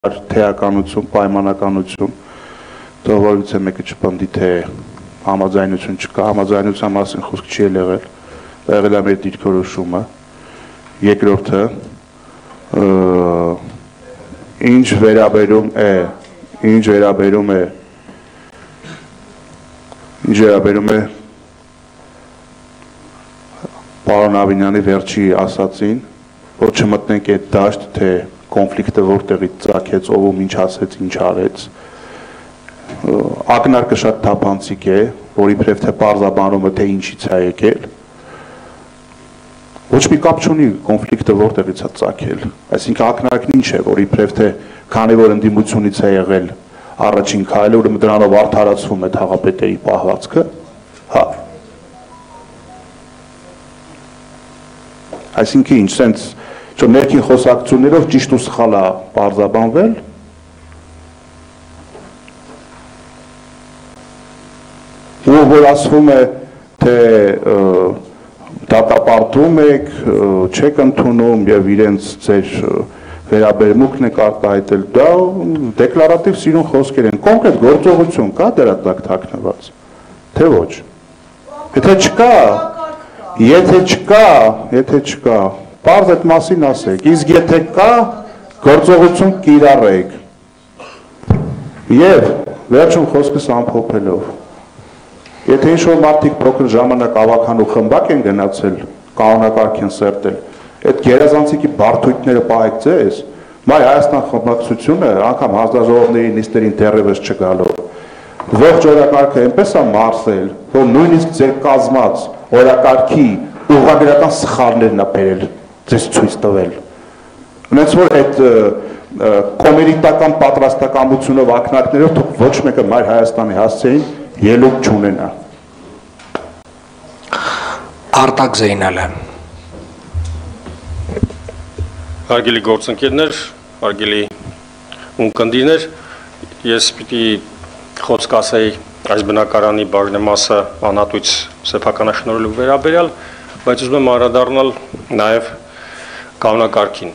թեականություն, պայմանականություն, դողորից է մեկը չպնդի, թե համաձայնություն չկա, համաձայնության մասին խոսք չի եղել, եղել է մեր դիրքորոշումը, երկրորդը, ինչ վերաբերում է պարոն Ավինյանի վերջի ասացին, որ չմտնենք այդ դաշտ, թե կոնֆլիկտը որտեղից ծագեց, ով ում ինչ ասեց, ինչ արեց, ակնարկը շատ թափանցիկ է, որ իբրև թե պարզաբանումը, թե ինչից է եկել, ոչ մի կապ չունի կոնֆլիկտը որտեղից է ծագել, այսինքն ակնարկն ինչ է, որ իբրև թե քանի որ ընդդիմությունից է եղել առաջին քայլը, ուրեմն դրանով արդարացվում է թաղապետերի պահվածքը, հա։ Այսինքն ինչ, սենց ներքին խոսակցություններով ճիշտ ու սխալ է պարզաբանվել, ու որ ասվում է, թե դատապարտում եք, չեք ընդունում և իրենց ձեր վերաբերմունքն եք արտահայտել, դա դեկլարատիվ սիրուն խոսքեր են, կոնկրետ գործողություն կա դրա տակ թաքնված, թե ոչ, եթե չկա, պարզ այդ մասին ասեք, իսկ եթե կա, գործողություն կիրառեք, և վերջում խոսքս ամփոփելով, եթե ինչ-որ մարդիկ փոքր ժամանակ ավագան ու խմբակ են գնացել, կանոնակարգ են սերտել, այդ գերազանցիկի բարդույթները պահեք ձեզ, մայ Հայաստան խմբակցությունը անգամ հանձնաժողովների նիստերին դեռևս չգալով, ողջ օրակարգը այնպես է մարսել, որ նույնիսկ ձեր կազմած օրակարգի ուղղագրական սխալներն է բերել, ձեզ ցույց տվել։ Ունենց որ այդ կոմերիտական պատրաստակամությունով ակնարկներով թող ոչ մեկը մայր Հայաստանի հասցեին ելույթ չունենա։ Արտակ Զեյնալը։ Հարգելի գործընկերներ, հարգելի ունկնդիրներ, ես պիտի խոսք ասեի այս բնակարանի բաղնեմասը անհատույց սեփականաշնորհելու վերաբերյալ, բայց ուզում եմ անդրադառնալ նաև կանոնակարգին։